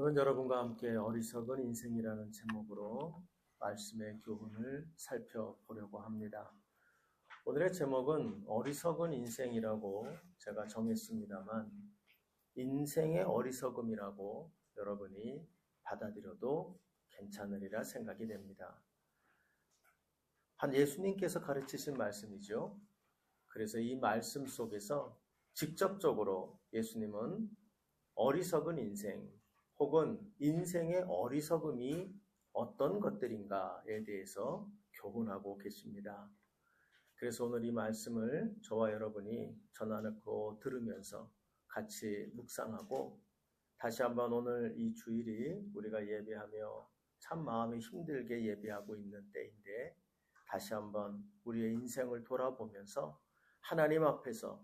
오늘은 여러분과 함께 어리석은 인생이라는 제목으로 말씀의 교훈을 살펴보려고 합니다. 오늘의 제목은 어리석은 인생이라고 제가 정했습니다만 인생의 어리석음이라고 여러분이 받아들여도 괜찮으리라 생각이 됩니다. 한 예수님께서 가르치신 말씀이죠. 그래서 이 말씀 속에서 직접적으로 예수님은 어리석은 인생 혹은 인생의 어리석음이 어떤 것들인가에 대해서 교훈하고 계십니다. 그래서 오늘 이 말씀을 저와 여러분이 전화놓고 들으면서 같이 묵상하고 다시 한번 오늘 이 주일이 우리가 예배하며 참 마음이 힘들게 예배하고 있는 때인데 다시 한번 우리의 인생을 돌아보면서 하나님 앞에서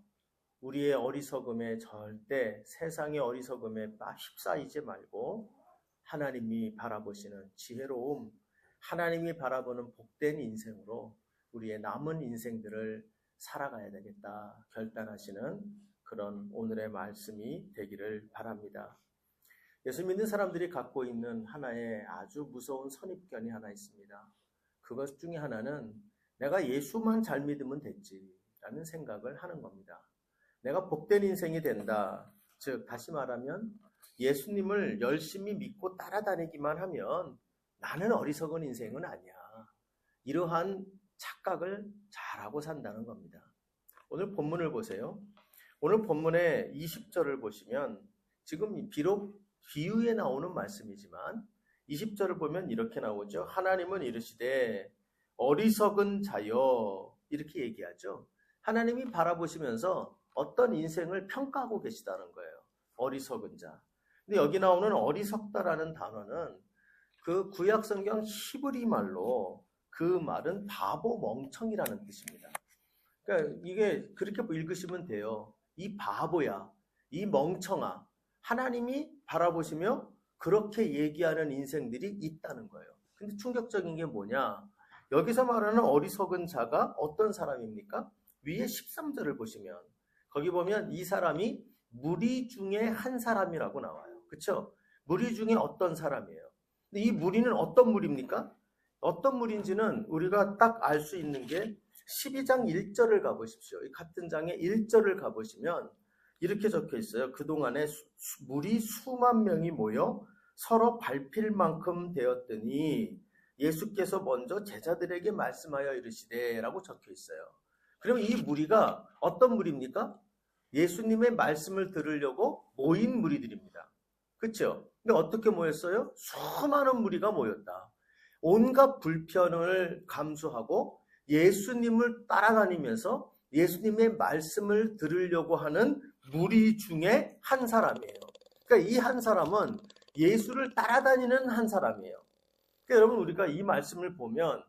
우리의 어리석음에 절대 세상의 어리석음에 휩싸이지 말고 하나님이 바라보시는 지혜로움, 하나님이 바라보는 복된 인생으로 우리의 남은 인생들을 살아가야 되겠다 결단하시는 그런 오늘의 말씀이 되기를 바랍니다. 예수 믿는 사람들이 갖고 있는 하나의 아주 무서운 선입견이 하나 있습니다. 그것 중에 하나는 내가 예수만 잘 믿으면 됐지라는 생각을 하는 겁니다. 내가 복된 인생이 된다. 즉 다시 말하면 예수님을 열심히 믿고 따라다니기만 하면 나는 어리석은 인생은 아니야. 이러한 착각을 잘하고 산다는 겁니다. 오늘 본문을 보세요. 오늘 본문의 20절을 보시면 지금 비록 비유에 나오는 말씀이지만 20절을 보면 이렇게 나오죠. 하나님은 이르시되 어리석은 자여 이렇게 얘기하죠. 하나님이 바라보시면서 어떤 인생을 평가하고 계시다는 거예요. 어리석은 자. 근데 여기 나오는 어리석다라는 단어는 그 구약 성경 히브리 말로 그 말은 바보 멍청이라는 뜻입니다. 그러니까 이게 그렇게 읽으시면 돼요. 이 바보야, 이 멍청아. 하나님이 바라보시며 그렇게 얘기하는 인생들이 있다는 거예요. 근데 충격적인 게 뭐냐? 여기서 말하는 어리석은 자가 어떤 사람입니까? 위에 13절을 보시면 거기 보면 이 사람이 무리 중에 한 사람이라고 나와요. 그렇죠? 무리 중에 어떤 사람이에요. 근데 이 무리는 어떤 무리입니까? 어떤 무리인지는 우리가 딱 알 수 있는 게 12장 1절을 가보십시오. 이 같은 장의 1절을 가보시면 이렇게 적혀 있어요. 그동안에 무리 수만 명이 모여 서로 밟힐 만큼 되었더니 예수께서 먼저 제자들에게 말씀하여 이르시되 라고 적혀 있어요. 그럼 이 무리가 어떤 무리입니까? 예수님의 말씀을 들으려고 모인 무리들입니다. 그렇죠? 근데 어떻게 모였어요? 수많은 무리가 모였다. 온갖 불편을 감수하고 예수님을 따라다니면서 예수님의 말씀을 들으려고 하는 무리 중에 한 사람이에요. 그러니까 이 한 사람은 예수를 따라다니는 한 사람이에요. 그러니까 여러분 우리가 이 말씀을 보면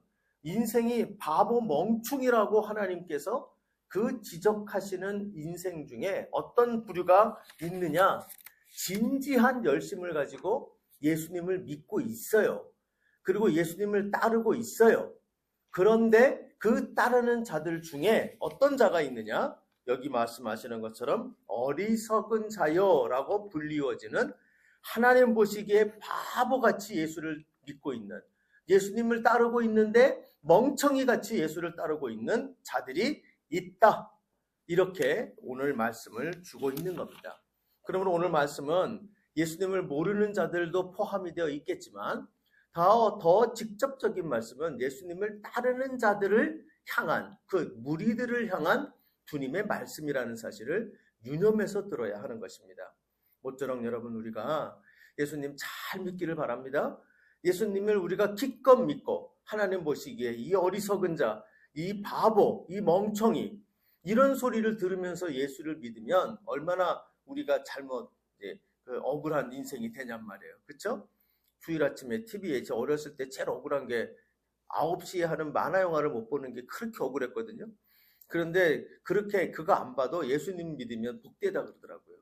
인생이 바보 멍충이라고 하나님께서 그 지적하시는 인생 중에 어떤 부류가 있느냐? 진지한 열심을 가지고 예수님을 믿고 있어요. 그리고 예수님을 따르고 있어요. 그런데 그 따르는 자들 중에 어떤 자가 있느냐? 여기 말씀하시는 것처럼 어리석은 자여라고 불리워지는 하나님 보시기에 바보같이 예수를 믿고 있는 예수님을 따르고 있는데 멍청이같이 예수를 따르고 있는 자들이 있다. 이렇게 오늘 말씀을 주고 있는 겁니다. 그러므로 오늘 말씀은 예수님을 모르는 자들도 포함이 되어 있겠지만 더 직접적인 말씀은 예수님을 따르는 자들을 향한 그 무리들을 향한 주님의 말씀이라는 사실을 유념해서 들어야 하는 것입니다. 모쪼록 여러분 우리가 예수님 잘 믿기를 바랍니다. 예수님을 우리가 기껏 믿고 하나님 보시기에 이 어리석은 자, 이 바보, 이 멍청이 이런 소리를 들으면서 예수를 믿으면 얼마나 우리가 잘못 억울한 인생이 되냔 말이에요. 그렇죠? 주일 아침에 TV에 제 어렸을 때 제일 억울한 게 9시에 하는 만화 영화를 못 보는 게 그렇게 억울했거든요. 그런데 그렇게 그거 안 봐도 예수님 믿으면 복되다 그러더라고요.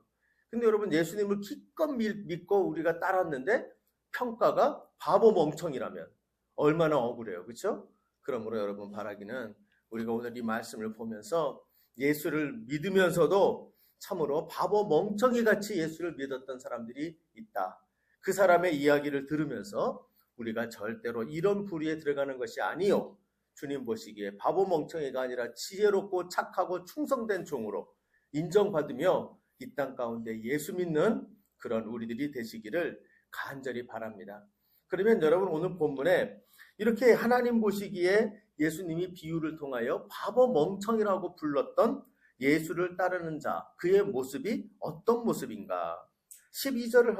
근데 여러분 예수님을 기껏 믿고 우리가 따랐는데 평가가 바보 멍청이라면 얼마나 억울해요. 그렇죠? 그러므로 여러분 바라기는 우리가 오늘 이 말씀을 보면서 예수를 믿으면서도 참으로 바보 멍청이같이 예수를 믿었던 사람들이 있다. 그 사람의 이야기를 들으면서 우리가 절대로 이런 부류에 들어가는 것이 아니요. 주님 보시기에 바보 멍청이가 아니라 지혜롭고 착하고 충성된 종으로 인정받으며 이 땅 가운데 예수 믿는 그런 우리들이 되시기를 간절히 바랍니다. 그러면 여러분 오늘 본문에 이렇게 하나님 보시기에 예수님이 비유를 통하여 바보 멍청이라고 불렀던 예수를 따르는 자, 그의 모습이 어떤 모습인가? 12절을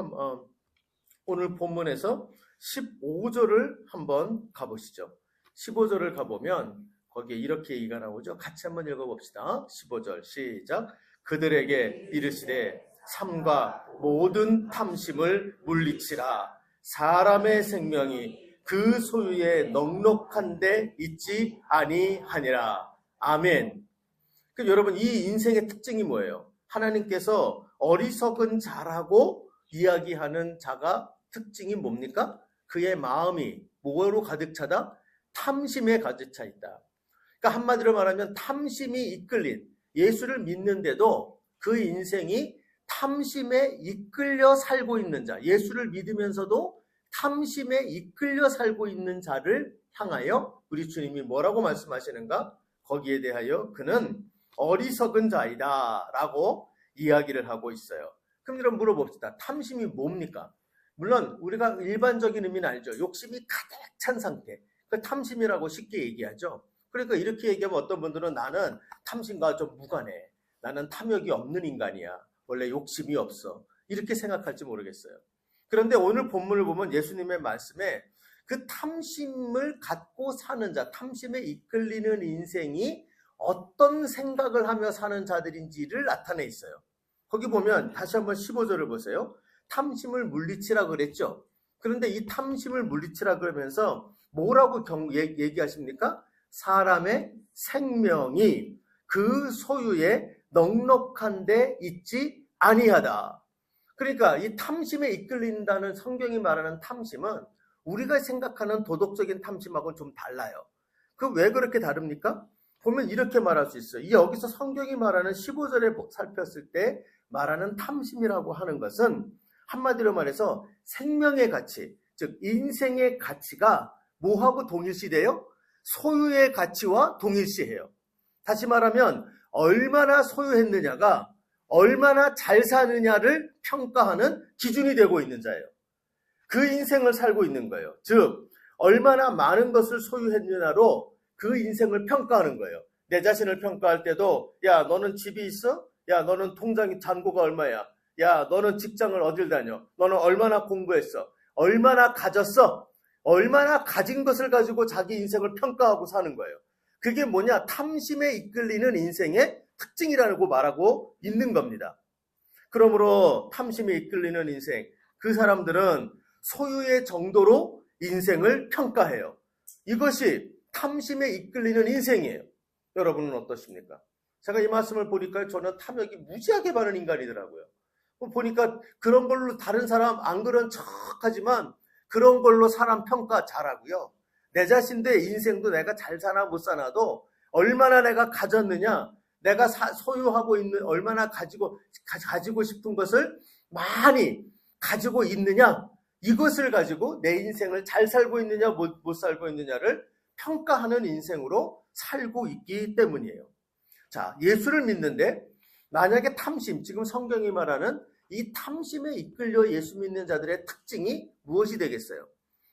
오늘 본문에서 15절을 한번 가보시죠. 15절을 가보면 거기에 이렇게 얘기가 나오죠. 같이 한번 읽어봅시다. 15절 시작. 그들에게 이르시되 삼가 모든 탐심을 물리치라. 사람의 생명이 그 소유에 넉넉한 데 있지 아니하니라. 아멘. 여러분 이 인생의 특징이 뭐예요? 하나님께서 어리석은 자라고 이야기하는 자가 특징이 뭡니까? 그의 마음이 뭐로 가득 차다? 탐심에 가득 차 있다. 그러니까 한마디로 말하면 탐심이 이끌린, 예수를 믿는데도 그 인생이 탐심에 이끌려 살고 있는 자, 예수를 믿으면서도 탐심에 이끌려 살고 있는 자를 향하여 우리 주님이 뭐라고 말씀하시는가? 거기에 대하여 그는 어리석은 자이다 라고 이야기를 하고 있어요. 그럼 여러분 물어봅시다. 탐심이 뭡니까? 물론 우리가 일반적인 의미는 알죠. 욕심이 가득 찬 상태. 그 탐심이라고 쉽게 얘기하죠. 그러니까 이렇게 얘기하면 어떤 분들은 나는 탐심과 좀 무관해. 나는 탐욕이 없는 인간이야. 원래 욕심이 없어. 이렇게 생각할지 모르겠어요. 그런데 오늘 본문을 보면 예수님의 말씀에 그 탐심을 갖고 사는 자, 탐심에 이끌리는 인생이 어떤 생각을 하며 사는 자들인지를 나타내 있어요. 거기 보면 다시 한번 15절을 보세요. 탐심을 물리치라 그랬죠. 그런데 이 탐심을 물리치라 그러면서 뭐라고 얘기하십니까? 사람의 생명이 그 소유에 넉넉한 데 있지 아니하다. 그러니까 이 탐심에 이끌린다는 성경이 말하는 탐심은 우리가 생각하는 도덕적인 탐심하고는 좀 달라요. 그 왜 그렇게 다릅니까? 보면 이렇게 말할 수 있어요. 여기서 성경이 말하는 15절에 살폈을 때 말하는 탐심이라고 하는 것은 한마디로 말해서 생명의 가치, 즉 인생의 가치가 뭐하고 동일시돼요? 소유의 가치와 동일시해요. 다시 말하면 얼마나 소유했느냐가 얼마나 잘 사느냐를 평가하는 기준이 되고 있는 자예요. 그 인생을 살고 있는 거예요. 즉 얼마나 많은 것을 소유했느냐로 그 인생을 평가하는 거예요. 내 자신을 평가할 때도 야 너는 집이 있어? 야 너는 통장이 잔고가 얼마야? 야 너는 직장을 어딜 다녀? 너는 얼마나 공부했어? 얼마나 가졌어? 얼마나 가진 것을 가지고 자기 인생을 평가하고 사는 거예요. 그게 뭐냐? 탐심에 이끌리는 인생의 특징이라고 말하고 있는 겁니다. 그러므로 탐심에 이끌리는 인생, 그 사람들은 소유의 정도로 인생을 평가해요. 이것이 탐심에 이끌리는 인생이에요. 여러분은 어떠십니까? 제가 이 말씀을 보니까 저는 탐욕이 무지하게 많은 인간이더라고요. 보니까 그런 걸로 다른 사람 안 그런 척하지만 그런 걸로 사람 평가 잘하고요. 내 자신의 인생도 내가 잘 사나 못 사나도 얼마나 내가 가졌느냐, 내가 소유하고 있는 얼마나 가지고 싶은 것을 많이 가지고 있느냐, 이것을 가지고 내 인생을 잘 살고 있느냐 못 살고 있느냐를 평가하는 인생으로 살고 있기 때문이에요. 자, 예수를 믿는데 만약에 탐심, 지금 성경이 말하는 이 탐심에 이끌려 예수 믿는 자들의 특징이 무엇이 되겠어요?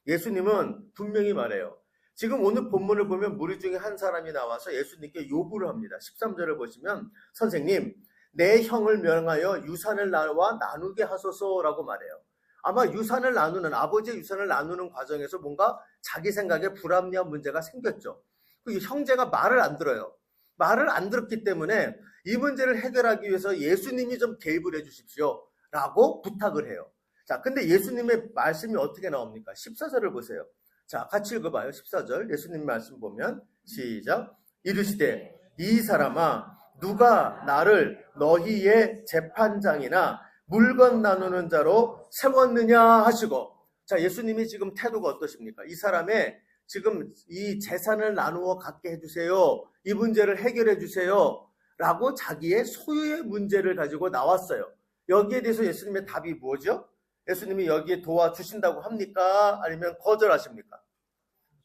예수님은 분명히 말해요. 지금 오늘 본문을 보면 무리 중에 한 사람이 나와서 예수님께 요구를 합니다. 13절을 보시면 선생님, 내 형을 명하여 유산을 나와 나누게 하소서라고 말해요. 아마 유산을 나누는, 아버지의 유산을 나누는 과정에서 뭔가 자기 생각에 불합리한 문제가 생겼죠. 그 형제가 말을 안 들어요. 말을 안 들었기 때문에 이 문제를 해결하기 위해서 예수님이 좀 개입을 해주십시오 라고 부탁을 해요. 자, 근데 예수님의 말씀이 어떻게 나옵니까? 14절을 보세요. 자, 같이 읽어봐요. 14절 예수님 말씀 보면 시작. 이르시되 이 사람아 누가 나를 너희의 재판장이나 물건 나누는 자로 세웠느냐 하시고, 자, 예수님이 지금 태도가 어떠십니까? 이 사람의 지금 이 재산을 나누어 갖게 해주세요. 이 문제를 해결해 주세요. 라고 자기의 소유의 문제를 가지고 나왔어요. 여기에 대해서 예수님의 답이 뭐죠? 예수님이 여기에 도와주신다고 합니까? 아니면 거절하십니까?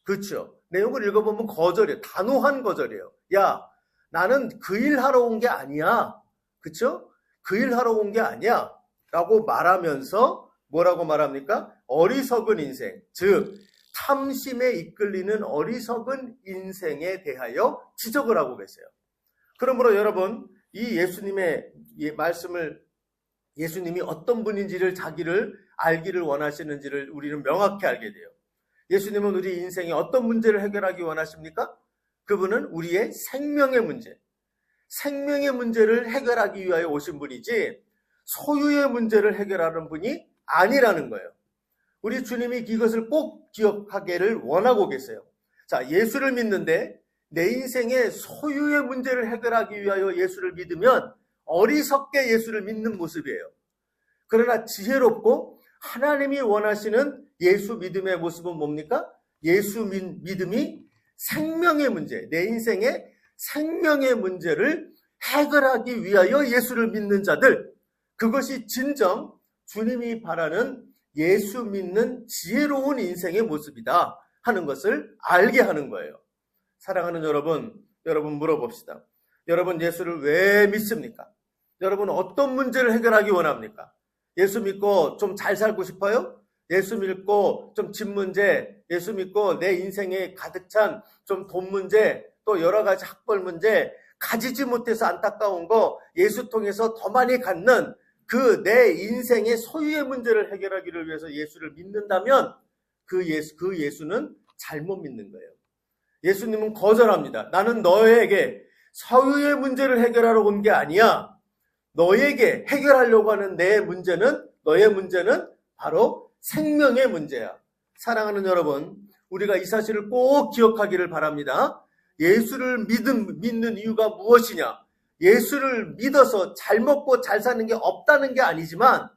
그렇죠. 내용을 읽어보면 거절이에요. 단호한 거절이에요. 야, 나는 그 일 하러 온 게 아니야. 그렇죠? 그 일 하러 온 게 아니야. 라고 말하면서 뭐라고 말합니까? 어리석은 인생, 즉 탐심에 이끌리는 어리석은 인생에 대하여 지적을 하고 계세요. 그러므로 여러분, 이 예수님의 말씀을 예수님이 어떤 분인지를 자기를 알기를 원하시는지를 우리는 명확히 알게 돼요. 예수님은 우리 인생에 어떤 문제를 해결하기 원하십니까? 그분은 우리의 생명의 문제를 해결하기 위하여 오신 분이지 소유의 문제를 해결하는 분이 아니라는 거예요. 우리 주님이 이것을 꼭 기억하기를 원하고 계세요. 자, 예수를 믿는데 내 인생의 소유의 문제를 해결하기 위하여 예수를 믿으면 어리석게 예수를 믿는 모습이에요. 그러나 지혜롭고 하나님이 원하시는 예수 믿음의 모습은 뭡니까? 예수 믿음이 생명의 문제, 내 인생의 생명의 문제를 해결하기 위하여 예수를 믿는 자들, 그것이 진정 주님이 바라는 예수 믿는 지혜로운 인생의 모습이다 하는 것을 알게 하는 거예요. 사랑하는 여러분 물어봅시다. 여러분 예수를 왜 믿습니까? 여러분 어떤 문제를 해결하기 원합니까? 예수 믿고 좀 잘 살고 싶어요? 예수 믿고 좀 집 문제, 예수 믿고 내 인생에 가득 찬 좀 돈 문제, 또 여러 가지 학벌 문제, 가지지 못해서 안타까운 거 예수 통해서 더 많이 갖는 그 내 인생의 소유의 문제를 해결하기를 위해서 예수를 믿는다면 그 예수는 잘못 믿는 거예요. 예수님은 거절합니다. 나는 너에게 소유의 문제를 해결하러 온 게 아니야. 너에게 해결하려고 하는 너의 문제는 바로 생명의 문제야. 사랑하는 여러분, 우리가 이 사실을 꼭 기억하기를 바랍니다. 예수를 믿는 이유가 무엇이냐? 예수를 믿어서 잘 먹고 잘 사는 게 없다는 게 아니지만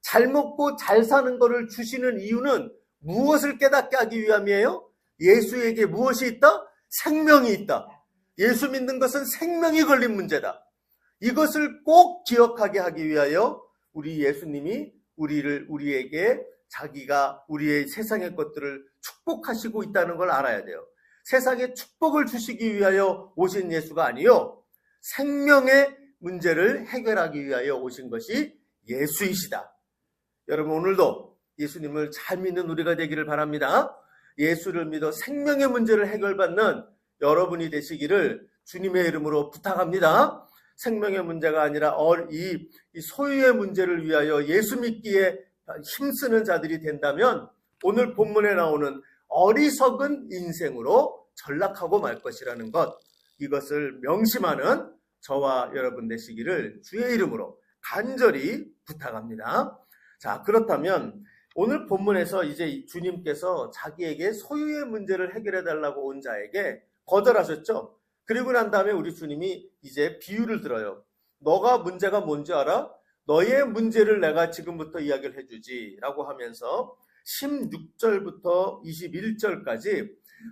잘 먹고 잘 사는 것을 주시는 이유는 무엇을 깨닫게 하기 위함이에요? 예수에게 무엇이 있다? 생명이 있다. 예수 믿는 것은 생명이 걸린 문제다. 이것을 꼭 기억하게 하기 위하여 우리 예수님이 우리에게 자기가 우리의 세상의 것들을 축복하시고 있다는 걸 알아야 돼요. 세상에 축복을 주시기 위하여 오신 예수가 아니요, 생명의 문제를 해결하기 위하여 오신 것이 예수이시다. 여러분 오늘도 예수님을 잘 믿는 우리가 되기를 바랍니다. 예수를 믿어 생명의 문제를 해결받는 여러분이 되시기를 주님의 이름으로 부탁합니다. 생명의 문제가 아니라 이 소유의 문제를 위하여 예수 믿기에 힘쓰는 자들이 된다면 오늘 본문에 나오는 어리석은 인생으로 전락하고 말 것이라는 것, 이것을 명심하는 저와 여러분 되시기를 주의 이름으로 간절히 부탁합니다. 자, 그렇다면 오늘 본문에서 이제 주님께서 자기에게 소유의 문제를 해결해 달라고 온 자에게 거절하셨죠. 그리고 난 다음에 우리 주님이 이제 비유를 들어요. 너가 문제가 뭔지 알아? 너의 문제를 내가 지금부터 이야기를 해주지 라고 하면서 16절부터 21절까지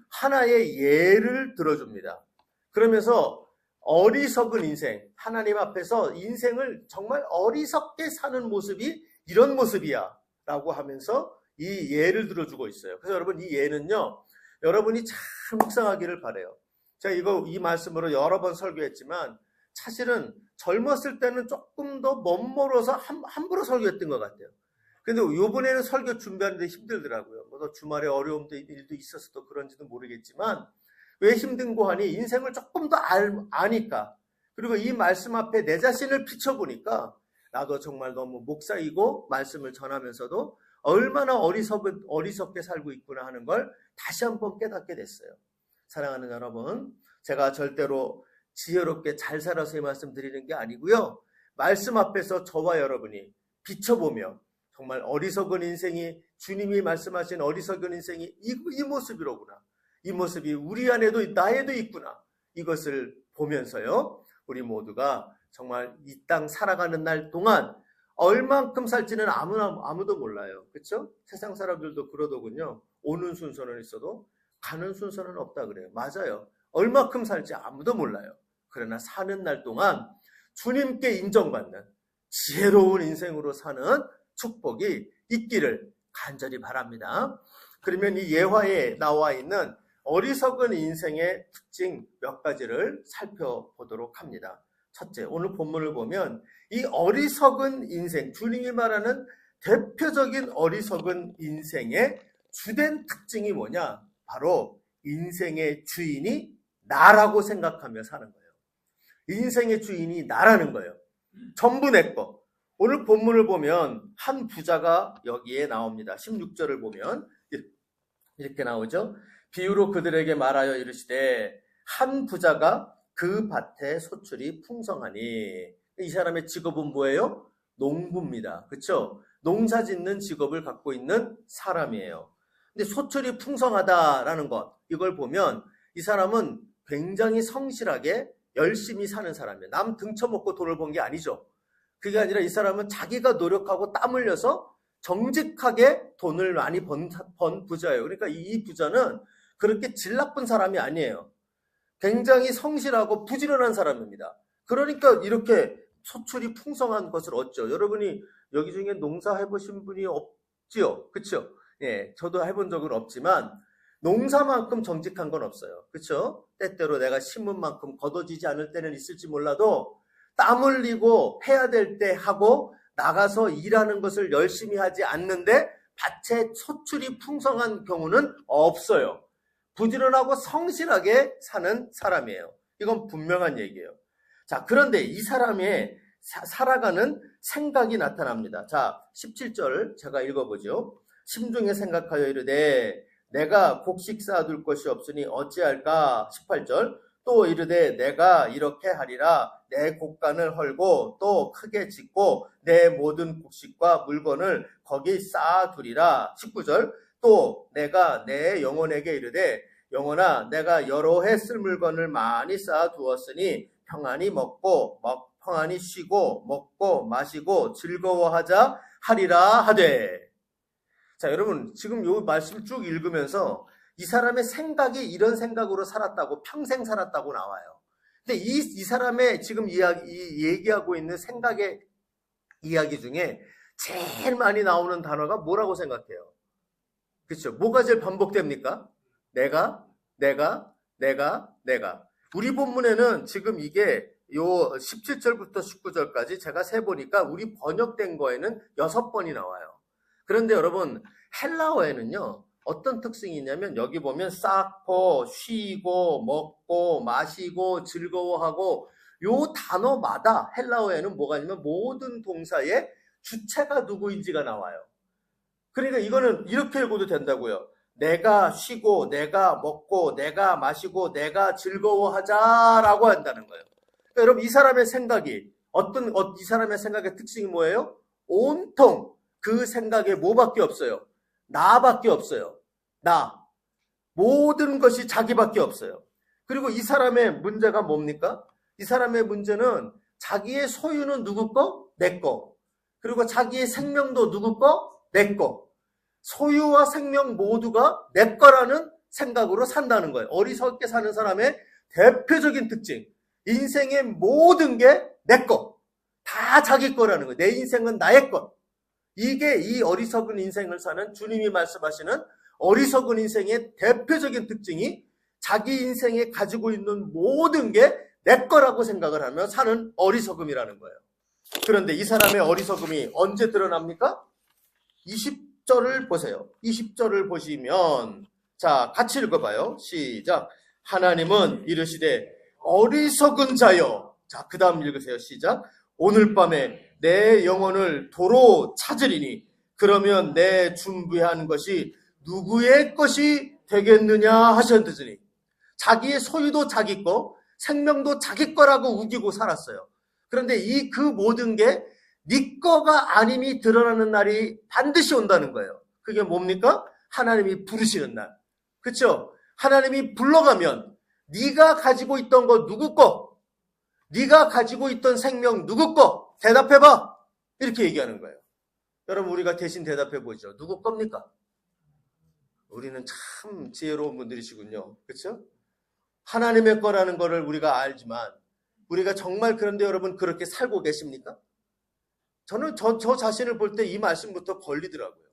하나의 예를 들어줍니다. 그러면서 어리석은 인생, 하나님 앞에서 인생을 정말 어리석게 사는 모습이 이런 모습이야 라고 하면서 이 예를 들어주고 있어요. 그래서 여러분 이 예는요, 여러분이 잘 묵상하기를 바라요. 제가 이 말씀으로 여러 번 설교했지만 사실은 젊었을 때는 조금 더 멋모르서 함부로 설교했던 것 같아요. 근데 이번에는 설교 준비하는데 힘들더라고요. 뭐 주말에 어려움도 일도 있어서 그런지도 모르겠지만 왜 힘든고 하니 인생을 조금 더 아니까, 그리고 이 말씀 앞에 내 자신을 비춰보니까 나도 정말 너무 목사이고 말씀을 전하면서도 얼마나 어리석게 살고 있구나 하는 걸 다시 한번 깨닫게 됐어요. 사랑하는 여러분, 제가 절대로 지혜롭게 잘 살아서 이 말씀 드리는 게 아니고요, 말씀 앞에서 저와 여러분이 비춰보며 정말 어리석은 인생이, 주님이 말씀하신 어리석은 인생이 이 모습이로구나, 이 모습이 우리 안에도 나에도 있구나, 이것을 보면서요 우리 모두가 정말 이 땅 살아가는 날 동안 얼만큼 살지는 아무도 몰라요. 그렇죠? 세상 사람들도 그러더군요. 오는 순서는 있어도 가는 순서는 없다 그래요. 맞아요. 얼마큼 살지 아무도 몰라요. 그러나 사는 날 동안 주님께 인정받는 지혜로운 인생으로 사는 축복이 있기를 간절히 바랍니다. 그러면 이 예화에 나와 있는 어리석은 인생의 특징 몇 가지를 살펴보도록 합니다. 첫째, 오늘 본문을 보면 이 어리석은 인생, 주님이 말하는 대표적인 어리석은 인생의 주된 특징이 뭐냐? 바로 인생의 주인이 나라고 생각하며 사는 거예요. 인생의 주인이 나라는 거예요. 전부 내 거. 오늘 본문을 보면 한 부자가 여기에 나옵니다. 16절을 보면 이렇게 나오죠. 비유로 그들에게 말하여 이르시되 한 부자가 그 밭에 소출이 풍성하니. 이 사람의 직업은 뭐예요? 농부입니다. 그렇죠? 농사 짓는 직업을 갖고 있는 사람이에요. 근데 소출이 풍성하다라는 것, 이걸 보면 이 사람은 굉장히 성실하게 열심히 사는 사람이에요. 남 등쳐먹고 돈을 번 게 아니죠. 그게 아니라 이 사람은 자기가 노력하고 땀 흘려서 정직하게 돈을 많이 번 부자예요. 그러니까 이 부자는 그렇게 질 나쁜 사람이 아니에요. 굉장히 성실하고 부지런한 사람입니다. 그러니까 이렇게 소출이 풍성한 것을 얻죠. 여러분이 여기 중에 농사 해보신 분이 없지요? 그렇죠? 예, 저도 해본 적은 없지만 농사만큼 정직한 건 없어요. 그렇죠? 때때로 내가 심은 만큼 거둬지지 않을 때는 있을지 몰라도 땀 흘리고 해야 될 때 하고 나가서 일하는 것을 열심히 하지 않는데 밭에 소출이 풍성한 경우는 없어요. 부지런하고 성실하게 사는 사람이에요. 이건 분명한 얘기예요. 자, 그런데 이 사람의 살아가는 생각이 나타납니다. 자, 17절 제가 읽어보죠. 심중에 생각하여 이르되 내가 곡식 쌓아둘 것이 없으니 어찌할까? 18절 또 이르되 내가 이렇게 하리라. 내 곡간을 헐고 또 크게 짓고 내 모든 곡식과 물건을 거기 쌓아두리라. 19절 또 내가 내 영혼에게 이르되 영혼아 내가 여러 해 쓸 물건을 많이 쌓아두었으니 평안히 먹고 평안히 쉬고 먹고 마시고 즐거워하자 하리라 하되. 자, 여러분 지금 이 말씀을 쭉 읽으면서 이 사람의 생각이 이런 생각으로 살았다고, 평생 살았다고 나와요. 근데 이 사람의 지금 얘기하고 있는 생각의 이야기 중에 제일 많이 나오는 단어가 뭐라고 생각해요? 그렇죠? 뭐가 제일 반복됩니까? 내가. 우리 본문에는 지금 이게 요 17절부터 19절까지 제가 세보니까 우리 번역된 거에는 6번이 나와요. 그런데 여러분 헬라어에는요 어떤 특징이 있냐면 여기 보면 쌓고 쉬고 먹고 마시고 즐거워하고 요 단어마다 헬라어에는 뭐가 있냐면 모든 동사의 주체가 누구인지가 나와요. 그러니까 이거는 이렇게 읽어도 된다고요. 내가 쉬고 내가 먹고 내가 마시고 내가 즐거워하자라고 한다는 거예요. 그러니까 여러분 이 사람의 생각이 이 사람의 생각의 특징이 뭐예요? 온통 그 생각에 뭐밖에 없어요? 나밖에 없어요. 나. 모든 것이 자기밖에 없어요. 그리고 이 사람의 문제가 뭡니까? 이 사람의 문제는 자기의 소유는 누구 거? 내 거. 그리고 자기의 생명도 누구 거? 내 거. 소유와 생명 모두가 내 거라는 생각으로 산다는 거예요. 어리석게 사는 사람의 대표적인 특징. 인생의 모든 게 내 거. 다 자기 거라는 거예요. 내 인생은 나의 것. 이게 이 어리석은 인생을 사는 주님이 말씀하시는 어리석은 인생의 대표적인 특징이 자기 인생에 가지고 있는 모든 게 내 거라고 생각을 하며 사는 어리석음이라는 거예요. 그런데 이 사람의 어리석음이 언제 드러납니까? 20절을 보세요. 20절을 보시면 자, 같이 읽어봐요. 시작. 하나님은 이르시되 어리석은 자여. 자, 그 다음 읽으세요. 시작. 오늘 밤에 내 영혼을 도로 찾으리니 그러면 내 준비한 것이 누구의 것이 되겠느냐 하셨으니. 자기의 소유도 자기 거, 생명도 자기 거라고 우기고 살았어요. 그런데 그 모든 게 네 거가 아님이 드러나는 날이 반드시 온다는 거예요. 그게 뭡니까? 하나님이 부르시는 날. 그렇죠? 하나님이 불러가면 네가 가지고 있던 거 누구 거? 네가 가지고 있던 생명 누구 거? 대답해봐. 이렇게 얘기하는 거예요. 여러분 우리가 대신 대답해보죠. 누구 겁니까? 우리는 참 지혜로운 분들이시군요. 그렇죠? 하나님의 거라는 거를 우리가 알지만 우리가 정말 그런데 여러분 그렇게 살고 계십니까? 저는 저 자신을 볼 때 이 말씀부터 걸리더라고요.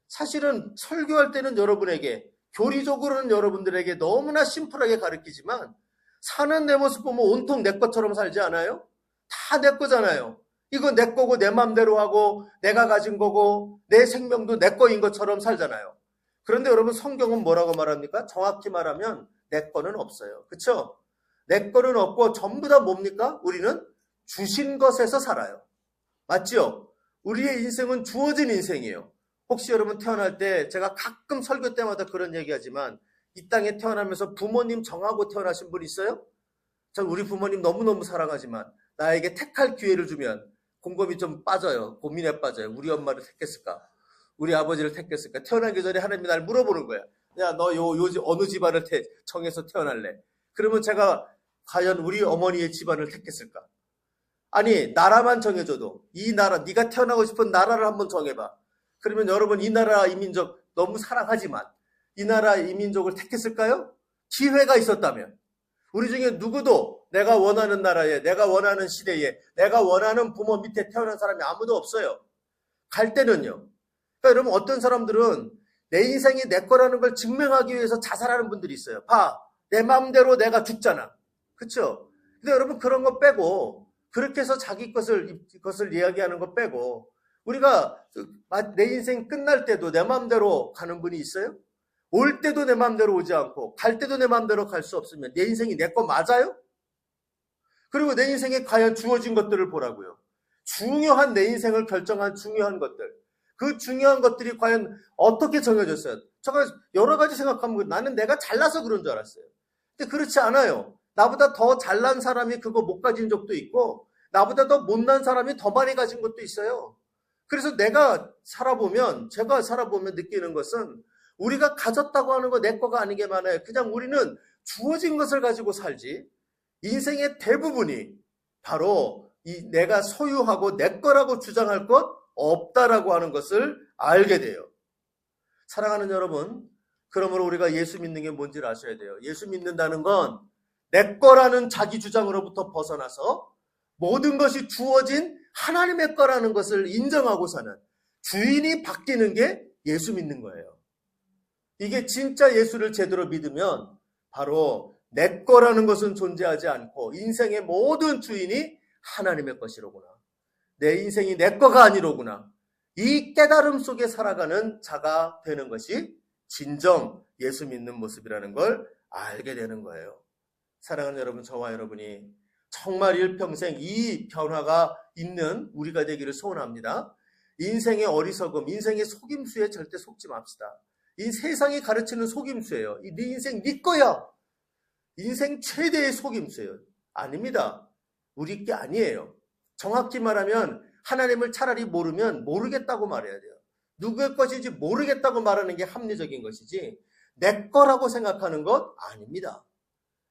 사실은 설교할 때는 여러분에게, 교리적으로는 여러분들에게 너무나 심플하게 가르치지만 사는 내 모습 보면 온통 내 것처럼 살지 않아요? 다 내 거잖아요. 이거 내 거고 내 맘대로 하고 내가 가진 거고 내 생명도 내 거인 것처럼 살잖아요. 그런데 여러분 성경은 뭐라고 말합니까? 정확히 말하면 내 거는 없어요. 그렇죠? 내 거는 없고 전부 다 뭡니까? 우리는 주신 것에서 살아요. 맞죠? 우리의 인생은 주어진 인생이에요. 혹시 여러분 태어날 때 제가 가끔 설교 때마다 그런 얘기하지만 이 땅에 태어나면서 부모님 정하고 태어나신 분 있어요? 전 우리 부모님 너무너무 사랑하지만 나에게 택할 기회를 주면 곰곰이 좀 빠져요. 고민에 빠져요. 우리 엄마를 택했을까? 우리 아버지를 택했을까? 태어나기 전에 하나님이 날 물어보는 거야. 야, 너 어느 집안을 정해서 태어날래? 그러면 제가 과연 우리 어머니의 집안을 택했을까? 아니, 나라만 정해줘도 이 나라, 네가 태어나고 싶은 나라를 한번 정해봐. 그러면 여러분 이 나라 이 민족 너무 사랑하지만 이 나라 이 민족을 택했을까요? 기회가 있었다면. 우리 중에 누구도 내가 원하는 나라에, 내가 원하는 시대에, 내가 원하는 부모 밑에 태어난 사람이 아무도 없어요. 갈 때는요. 그러니까 여러분 어떤 사람들은 내 인생이 내 거라는 걸 증명하기 위해서 자살하는 분들이 있어요. 봐, 내 마음대로 내가 죽잖아. 그렇죠? 근데 여러분 그런 거 빼고 그렇게 해서 자기 것을 이야기하는 거 빼고 우리가 내 인생 끝날 때도 내 마음대로 가는 분이 있어요? 올 때도 내 마음대로 오지 않고 갈 때도 내 마음대로 갈 수 없으면 내 인생이 내 거 맞아요? 그리고 내 인생에 과연 주어진 것들을 보라고요. 중요한 내 인생을 결정한 중요한 것들. 그 중요한 것들이 과연 어떻게 정해졌어요? 제가 여러 가지 생각하면 나는 내가 잘나서 그런 줄 알았어요. 근데 그렇지 않아요. 나보다 더 잘난 사람이 그거 못 가진 적도 있고 나보다 더 못난 사람이 더 많이 가진 것도 있어요. 그래서 제가 살아보면 느끼는 것은 우리가 가졌다고 하는 거 내 거가 아닌 게 많아요. 그냥 우리는 주어진 것을 가지고 살지 인생의 대부분이 바로 내가 소유하고 내 거라고 주장할 것 없다라고 하는 것을 알게 돼요. 사랑하는 여러분, 그러므로 우리가 예수 믿는 게 뭔지를 아셔야 돼요. 예수 믿는다는 건 내 거라는 자기 주장으로부터 벗어나서 모든 것이 주어진 하나님의 거라는 것을 인정하고 사는 주인이 바뀌는 게 예수 믿는 거예요. 이게 진짜 예수를 제대로 믿으면 바로 내 거라는 것은 존재하지 않고 인생의 모든 주인이 하나님의 것이로구나. 내 인생이 내 거가 아니로구나. 이 깨달음 속에 살아가는 자가 되는 것이 진정 예수 믿는 모습이라는 걸 알게 되는 거예요. 사랑하는 여러분, 저와 여러분이 정말 일평생 이 변화가 있는 우리가 되기를 소원합니다. 인생의 어리석음, 인생의 속임수에 절대 속지 맙시다. 이 세상이 가르치는 속임수예요. 네 인생 네 거야. 인생 최대의 속임수예요. 아닙니다. 우리 게 아니에요. 정확히 말하면 하나님을 차라리 모르면 모르겠다고 말해야 돼요. 누구의 것인지 모르겠다고 말하는 게 합리적인 것이지 내 거라고 생각하는 것 아닙니다.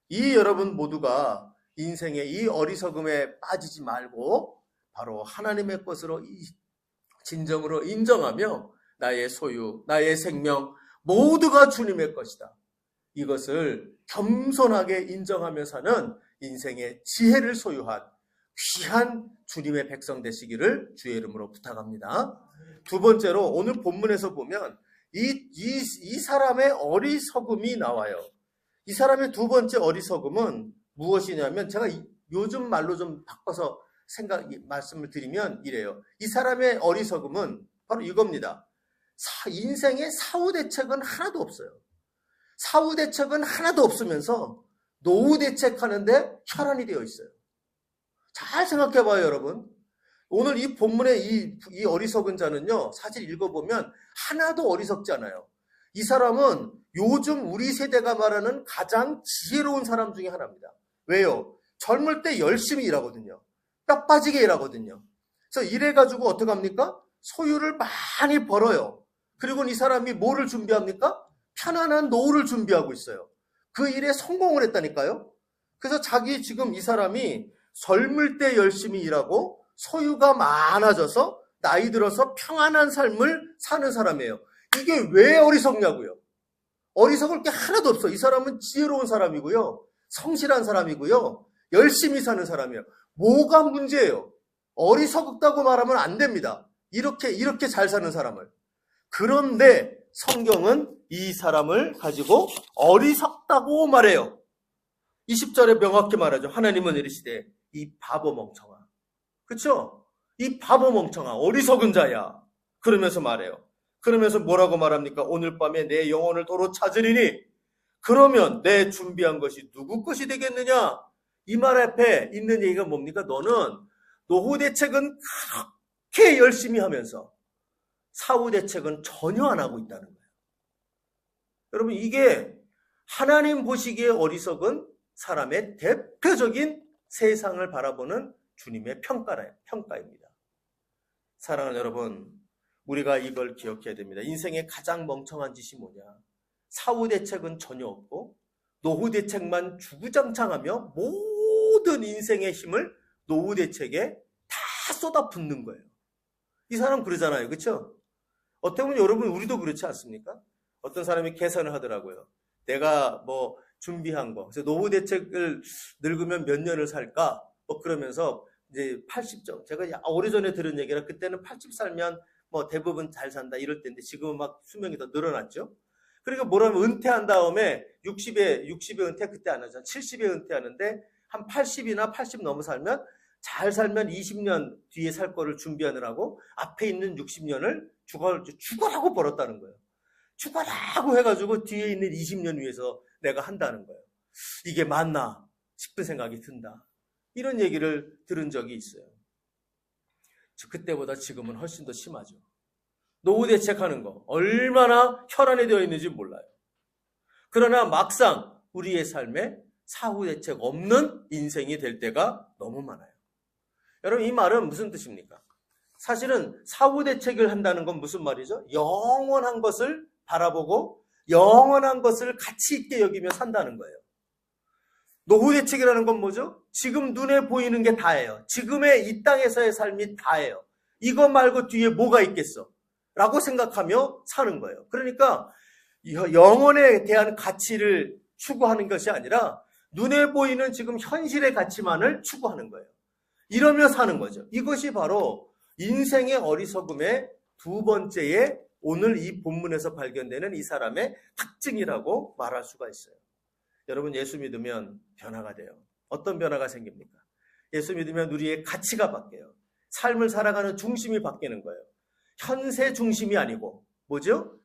이 여러분 모두가 인생의 이 어리석음에 빠지지 말고 바로 하나님의 것으로 진정으로 인정하며 나의 소유, 나의 생명 모두가 주님의 것이다. 이것을 겸손하게 인정하며 사는 인생의 지혜를 소유한 귀한 주님의 백성 되시기를 주의 이름으로 부탁합니다. 두 번째로 오늘 본문에서 보면 이 사람의 어리석음이 나와요. 이 사람의 두 번째 어리석음은 무엇이냐면 제가 요즘 말로 좀 바꿔서 말씀을 드리면 이래요. 이 사람의 어리석음은 바로 이겁니다. 인생에 사후 대책은 하나도 없어요. 사후 대책은 하나도 없으면서 노후 대책하는데 혈안이 되어 있어요. 잘 생각해봐요, 여러분. 오늘 이 본문의 이 어리석은 자는요, 사실 읽어보면 하나도 어리석지 않아요. 이 사람은 요즘 우리 세대가 말하는 가장 지혜로운 사람 중에 하나입니다. 왜요? 젊을 때 열심히 일하거든요. 뼈 빠지게 일하거든요. 그래서 일해가지고 어떻게 합니까? 소유를 많이 벌어요. 그리고 이 사람이 뭐를 준비합니까? 편안한 노후를 준비하고 있어요. 그 일에 성공을 했다니까요. 그래서 지금 이 사람이 젊을 때 열심히 일하고 소유가 많아져서 나이 들어서 평안한 삶을 사는 사람이에요. 이게 왜 어리석냐고요. 어리석을 게 하나도 없어. 이 사람은 지혜로운 사람이고요. 성실한 사람이고요. 열심히 사는 사람이에요. 뭐가 문제예요? 어리석다고 말하면 안 됩니다. 이렇게 잘 사는 사람을. 그런데 성경은 이 사람을 가지고 어리석다고 말해요. 20절에 명확히 말하죠. 하나님은 이르시되 이 바보 멍청아. 그렇죠? 이 바보 멍청아, 어리석은 자야. 그러면서 말해요. 그러면서 뭐라고 말합니까? 오늘 밤에 내 영혼을 도로 찾으리니 그러면 내 준비한 것이 누구 것이 되겠느냐? 이 말 앞에 있는 얘기가 뭡니까? 너는 노후 대책은 그렇게 열심히 하면서 사후 대책은 전혀 안 하고 있다는 거예요. 여러분, 이게 하나님 보시기에 어리석은 사람의 대표적인 세상을 바라보는 주님의 평가입니다. 사랑하는 여러분, 우리가 이걸 기억해야 됩니다. 인생의 가장 멍청한 짓이 뭐냐? 사후 대책은 전혀 없고 노후 대책만 주구장창하며 모든 인생의 힘을 노후 대책에 다 쏟아붓는 거예요. 이 사람 그러잖아요. 그렇죠? 어떻게 보면 여러분 우리도 그렇지 않습니까? 어떤 사람이 계산을 하더라고요. 내가 뭐 준비한 거. 그래서 노후 대책을 늙으면 몇 년을 살까? 뭐 그러면서 이제 80점. 제가 오래전에 들은 얘기라 그때는 80 살면 뭐 대부분 잘 산다 이럴 때인데 지금은 막 수명이 더 늘어났죠. 그러니까 뭐라면 은퇴한 다음에 60에 은퇴 그때 안 하잖아. 70에 은퇴하는데 한 80이나 80 넘어 살면 잘 살면 20년 뒤에 살 거를 준비하느라고 앞에 있는 60년을 죽어라고 벌었다는 거예요. 죽어라고 해가지고 뒤에 있는 20년 위해서 내가 한다는 거예요. 이게 맞나 싶은 생각이 든다. 이런 얘기를 들은 적이 있어요. 그때보다 지금은 훨씬 더 심하죠. 노후 대책하는 거 얼마나 혈안에 되어 있는지 몰라요. 그러나 막상 우리의 삶에 사후 대책 없는 인생이 될 때가 너무 많아요. 여러분, 이 말은 무슨 뜻입니까? 사실은 사후 대책을 한다는 건 무슨 말이죠? 영원한 것을 바라보고 영원한 것을 가치 있게 여기며 산다는 거예요. 노후 대책이라는 건 뭐죠? 지금 눈에 보이는 게 다예요. 지금의 이 땅에서의 삶이 다예요. 이거 말고 뒤에 뭐가 있겠어? 라고 생각하며 사는 거예요. 그러니까 영혼에 대한 가치를 추구하는 것이 아니라 눈에 보이는 지금 현실의 가치만을 추구하는 거예요. 이러며 사는 거죠. 이것이 바로 인생의 어리석음의 두 번째의 오늘 이 본문에서 발견되는 이 사람의 특징이라고 말할 수가 있어요. 여러분, 예수 믿으면 변화가 돼요. 어떤 변화가 생깁니까? 예수 믿으면 우리의 가치가 바뀌어요. 삶을 살아가는 중심이 바뀌는 거예요. 현세 중심이 아니고 뭐죠?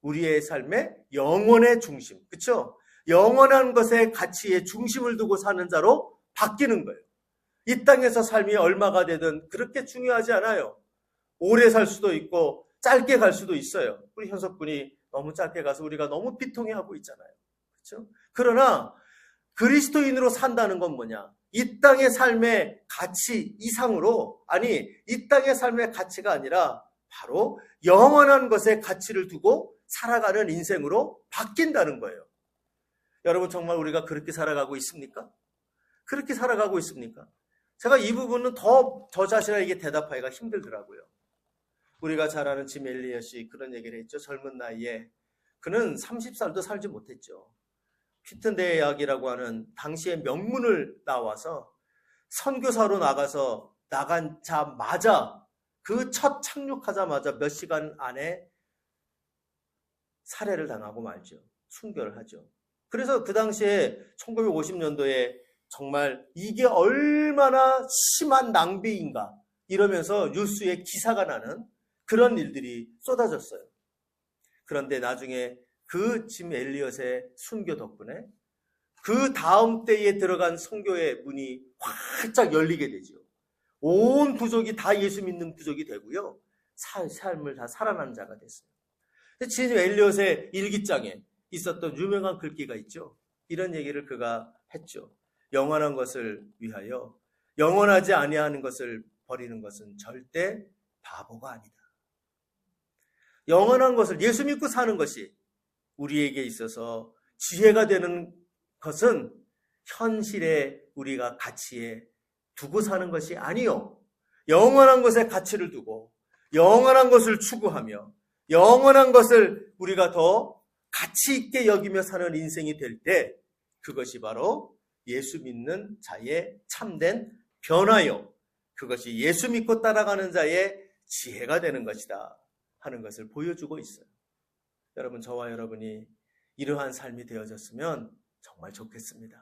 우리의 삶의 영혼의 중심. 그렇죠? 영원한 것의 가치의 중심을 두고 사는 자로 바뀌는 거예요. 이 땅에서 삶이 얼마가 되든 그렇게 중요하지 않아요. 오래 살 수도 있고 짧게 갈 수도 있어요. 우리 현석군이 너무 짧게 가서 우리가 너무 비통해하고 있잖아요. 그렇죠? 그러나 그리스도인으로 산다는 건 뭐냐? 이 땅의 삶의 가치 이상으로, 아니 이 땅의 삶의 가치가 아니라 바로 영원한 것의 가치를 두고 살아가는 인생으로 바뀐다는 거예요. 여러분, 정말 우리가 그렇게 살아가고 있습니까? 그렇게 살아가고 있습니까? 제가 이 부분은 더 저 자신에게 대답하기가 힘들더라고요. 우리가 잘 아는 짐 엘리엇이 그런 얘기를 했죠. 젊은 나이에 그는 30살도 살지 못했죠. 피튼 대학이라고 하는 당시의 명문을 나와서 선교사로 나간 자마자 그 첫 착륙하자마자 몇 시간 안에 살해를 당하고 말죠. 순교를 하죠. 그래서 그 당시에 1950년도에 정말 이게 얼마나 심한 낭비인가 이러면서 뉴스에 기사가 나는 그런 일들이 쏟아졌어요. 그런데 나중에 그 짐 엘리엇의 순교 덕분에 그 다음 때에 들어간 선교의 문이 활짝 열리게 되죠. 온 부족이 다 예수 믿는 부족이 되고요. 삶을 다 살아난 자가 됐어요. 짐 엘리엇의 일기장에 있었던 유명한 글귀가 있죠. 이런 얘기를 그가 했죠. 영원한 것을 위하여 영원하지 아니하는 것을 버리는 것은 절대 바보가 아니다. 영원한 것을 예수 믿고 사는 것이 우리에게 있어서 지혜가 되는 것은 현실에 우리가 가치에 두고 사는 것이 아니요. 영원한 것에 가치를 두고 영원한 것을 추구하며 영원한 것을 우리가 더 가치 있게 여기며 사는 인생이 될 때 그것이 바로 예수 믿는 자의 참된 변화요. 그것이 예수 믿고 따라가는 자의 지혜가 되는 것이다 하는 것을 보여주고 있어요. 여러분, 저와 여러분이 이러한 삶이 되어졌으면 정말 좋겠습니다.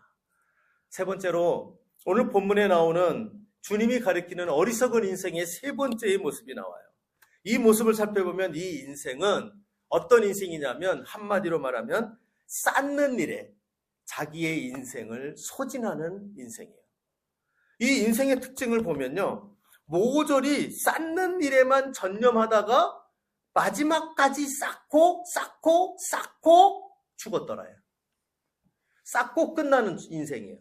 세 번째로 오늘 본문에 나오는 주님이 가리키는 어리석은 인생의 세 번째의 모습이 나와요. 이 모습을 살펴보면 이 인생은 어떤 인생이냐면 한마디로 말하면 쌓는 일에 자기의 인생을 소진하는 인생이에요. 이 인생의 특징을 보면요, 모조리 쌓는 일에만 전념하다가 마지막까지 쌓고 죽었더라요. 쌓고 끝나는 인생이에요.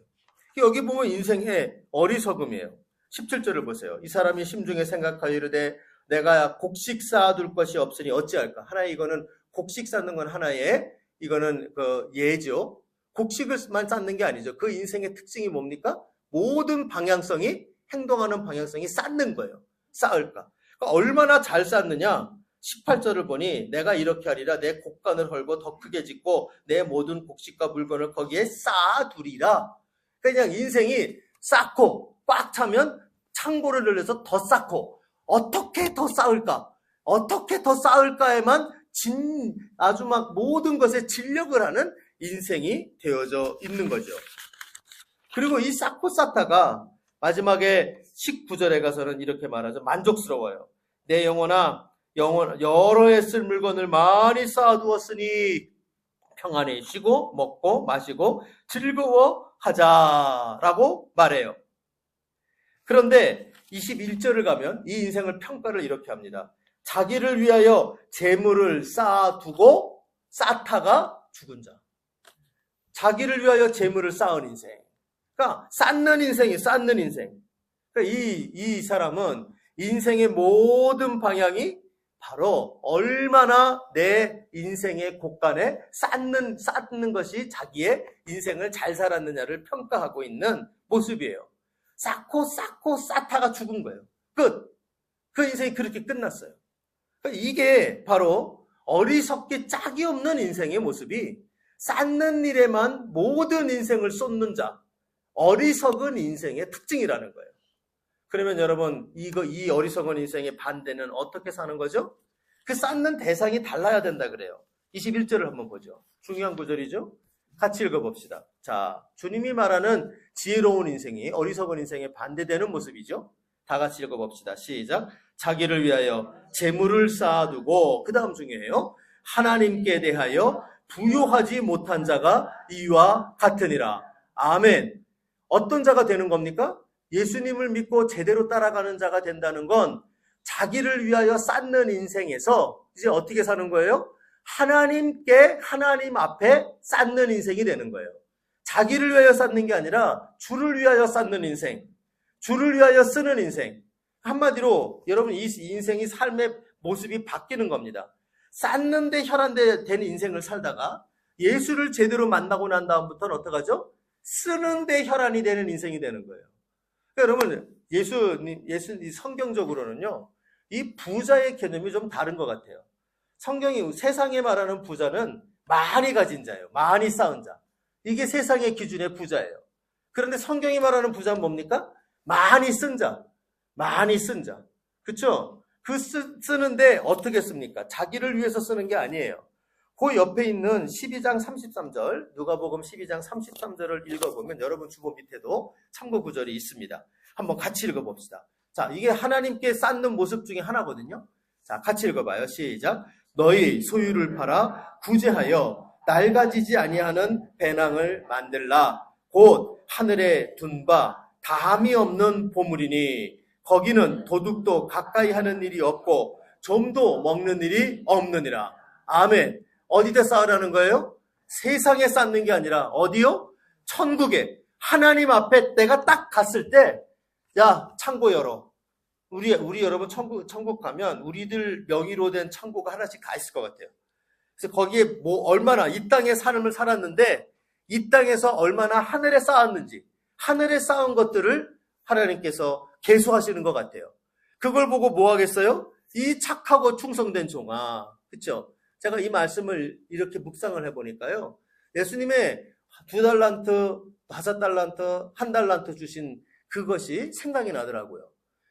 여기 보면 인생의 어리석음이에요. 17절을 보세요. 이 사람이 심중에 생각하여 이르되 내가 곡식 쌓아둘 것이 없으니 어찌할까? 하나의 이거는 곡식 쌓는 건 하나의 이거는 그 예죠. 곡식을만 쌓는 게 아니죠. 그 인생의 특징이 뭡니까? 모든 방향성이 행동하는 방향성이 쌓는 거예요. 쌓을까? 그러니까 얼마나 잘 쌓느냐? 18절을 보니 내가 이렇게 하리라 내 곡간을 헐고 더 크게 짓고 내 모든 곡식과 물건을 거기에 쌓아두리라. 그냥 인생이 쌓고 꽉 차면 창고를 늘려서 더 쌓고 어떻게 더 쌓을까? 어떻게 더 쌓을까에만 아주 막 모든 것에 진력을 하는 인생이 되어져 있는 거죠. 그리고 이 쌓고 쌓다가 마지막에 19절에 가서는 이렇게 말하죠. 만족스러워요. 내 영혼아 여러 해 쓸 물건을 많이 쌓아두었으니 평안히 쉬고 먹고 마시고 즐거워하자라고 말해요. 그런데 21절을 가면 이 인생을 평가를 이렇게 합니다. 자기를 위하여 재물을 쌓아두고 쌓다가 죽은 자. 자기를 위하여 재물을 쌓은 인생. 그러니까 쌓는 인생이 쌓는 인생. 그러니까 이 사람은 인생의 모든 방향이 바로 얼마나 내 인생의 곳간에 쌓는 것이 자기의 인생을 잘 살았느냐를 평가하고 있는 모습이에요. 쌓고 쌓다가 죽은 거예요. 끝. 그 인생이 그렇게 끝났어요. 이게 바로 어리석기 짝이 없는 인생의 모습이 쌓는 일에만 모든 인생을 쏟는 자, 어리석은 인생의 특징이라는 거예요. 그러면 여러분, 이 어리석은 인생의 반대는 어떻게 사는 거죠? 그 쌓는 대상이 달라야 된다 그래요. 21절을 한번 보죠. 중요한 구절이죠. 같이 읽어봅시다. 자, 주님이 말하는 지혜로운 인생이 어리석은 인생에 반대되는 모습이죠. 다 같이 읽어봅시다. 시작. 자기를 위하여 재물을 쌓아두고, 그 다음 중요해요. 하나님께 대하여 부요하지 못한 자가 이와 같으니라. 아멘. 어떤 자가 되는 겁니까? 예수님을 믿고 제대로 따라가는 자가 된다는 건 자기를 위하여 쌓는 인생에서 이제 어떻게 사는 거예요? 하나님 앞에 쌓는 인생이 되는 거예요. 자기를 위하여 쌓는 게 아니라 주를 위하여 쌓는 인생, 주를 위하여 쓰는 인생. 한마디로 여러분 이 인생이 삶의 모습이 바뀌는 겁니다. 쌓는 데 혈안된 인생을 살다가 예수를 제대로 만나고 난 다음부터는 어떡하죠? 쓰는 데 혈안이 되는 인생이 되는 거예요. 그러니까 여러분 예수님 성경적으로는요, 이 부자의 개념이 좀 다른 것 같아요. 성경이 세상에 말하는 부자는 많이 가진 자예요. 많이 쌓은 자. 이게 세상의 기준의 부자예요. 그런데 성경이 말하는 부자는 뭡니까? 많이 쓴 자. 많이 쓴 자. 그렇죠? 그 쓰는데 어떻게 씁니까? 자기를 위해서 쓰는 게 아니에요. 그 옆에 있는 12장 33절, 누가복음 12장 33절을 읽어보면 여러분 주보 밑에도 참고 구절이 있습니다. 한번 같이 읽어봅시다. 자, 이게 하나님께 쌓는 모습 중에 하나거든요. 자, 같이 읽어봐요. 시작. 너희 소유를 팔아 구제하여 낡아지지 아니하는 배낭을 만들라. 곧 하늘에 둔 바 담이 없는 보물이니 거기는 도둑도 가까이 하는 일이 없고 좀도 먹는 일이 없느니라. 아멘. 어디다 쌓으라는 거예요? 세상에 쌓는 게 아니라 어디요? 천국에. 하나님 앞에 내가 딱 갔을 때, 야, 창고 열어. 우리 여러분 천국 가면 우리들 명의로 된 창고가 하나씩 가 있을 것 같아요. 그래서 거기에 얼마나 이 땅의 삶을 살았는데 이 땅에서 얼마나 하늘에 쌓았는지, 하늘에 쌓은 것들을 하나님께서 계수하시는 것 같아요. 그걸 보고 뭐 하겠어요? 이 착하고 충성된 종아. 그렇죠? 제가 이 말씀을 이렇게 묵상을 해보니까요, 예수님의 2달란트, 5달란트, 1달란트 주신 그것이 생각이 나더라고요.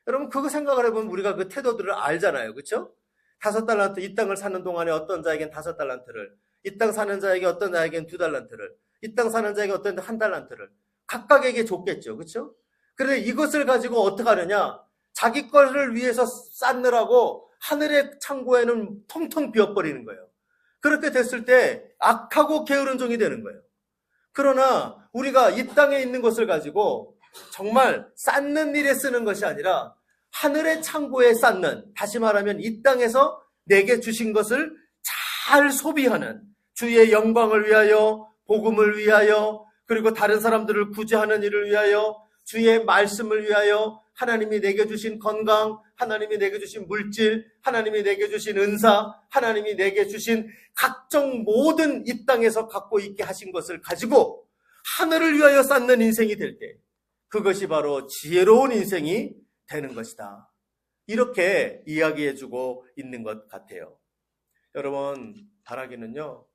여러분 그거 생각을 해보면 우리가 그 태도들을 알잖아요. 그렇죠? 5달란트, 이 땅을 사는 동안에 어떤 자에겐 5달란트를, 이 땅 사는 자에게 어떤 자에겐 2달란트를, 이 땅 사는 자에게 어떤 1달란트를 각각에게 줬겠죠. 그렇죠? 그런데 이것을 가지고 어떻게 하느냐? 자기 것을 위해서 쌓느라고 하늘의 창고에는 텅텅 비어버리는 거예요. 그렇게 됐을 때 악하고 게으른 종이 되는 거예요. 그러나 우리가 이 땅에 있는 것을 가지고 정말 쌓는 일에 쓰는 것이 아니라 하늘의 창고에 쌓는, 다시 말하면 이 땅에서 내게 주신 것을 잘 소비하는, 주의 영광을 위하여, 복음을 위하여, 그리고 다른 사람들을 구제하는 일을 위하여, 주의 말씀을 위하여, 하나님이 내게 주신 건강, 하나님이 내게 주신 물질, 하나님이 내게 주신 은사, 하나님이 내게 주신 각종 모든 이 땅에서 갖고 있게 하신 것을 가지고 하늘을 위하여 쌓는 인생이 될 때, 그것이 바로 지혜로운 인생이 되는 것이다. 이렇게 이야기해주고 있는 것 같아요. 여러분, 바라기는요,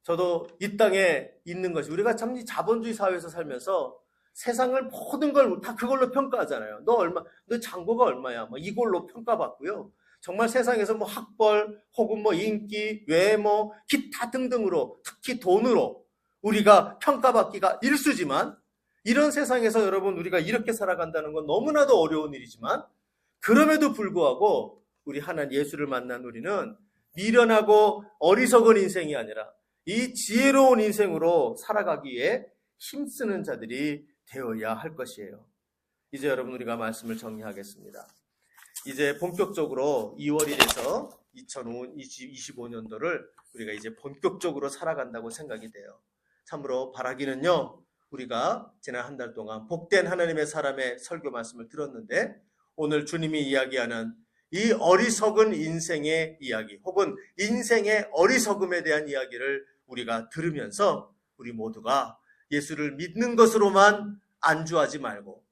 저도 이 땅에 있는 것이, 우리가 참 이 자본주의 사회에서 살면서 세상을 모든 걸 다 그걸로 평가하잖아요. 너 잔고가 얼마야? 뭐 이걸로 평가받고요. 정말 세상에서 뭐 학벌, 혹은 뭐 인기, 외모, 기타 등등으로, 특히 돈으로 우리가 평가받기가 일쑤지만, 이런 세상에서 여러분 우리가 이렇게 살아간다는 건 너무나도 어려운 일이지만, 그럼에도 불구하고 우리 하나님 예수를 만난 우리는 미련하고 어리석은 인생이 아니라 이 지혜로운 인생으로 살아가기 위해 힘쓰는 자들이 되어야 할 것이에요. 이제 여러분 우리가 말씀을 정리하겠습니다. 이제 본격적으로 2월이 돼서 2025년도를 우리가 이제 본격적으로 살아간다고 생각이 돼요. 참으로 바라기는요, 우리가 지난 한 달 동안 복된 하나님의 사람의 설교 말씀을 들었는데, 오늘 주님이 이야기하는 이 어리석은 인생의 이야기, 혹은 인생의 어리석음에 대한 이야기를 우리가 들으면서 우리 모두가 예수를 믿는 것으로만 안주하지 말고,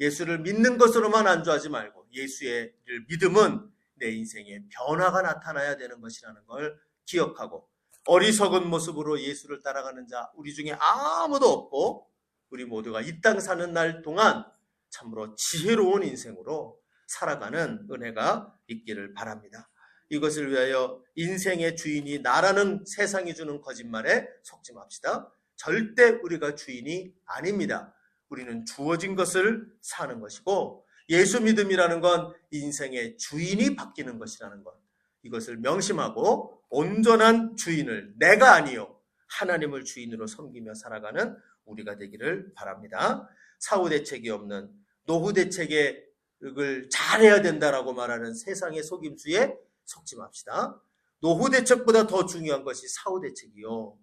예수를 믿는 것으로만 안주하지 말고, 예수의 믿음은 내 인생에 변화가 나타나야 되는 것이라는 걸 기억하고, 어리석은 모습으로 예수를 따라가는 자 우리 중에 아무도 없고, 우리 모두가 이 땅 사는 날 동안 참으로 지혜로운 인생으로 살아가는 은혜가 있기를 바랍니다. 이것을 위하여 인생의 주인이 나라는 세상이 주는 거짓말에 속지 맙시다. 절대 우리가 주인이 아닙니다. 우리는 주어진 것을 사는 것이고, 예수 믿음이라는 건 인생의 주인이 바뀌는 것이라는 것, 이것을 명심하고 온전한 주인을, 내가 아니요 하나님을 주인으로 섬기며 살아가는 우리가 되기를 바랍니다. 사후 대책이 없는, 노후 대책을 잘해야 된다라고 말하는 세상의 속임수에 속지 맙시다. 노후 대책보다 더 중요한 것이 사후 대책이요.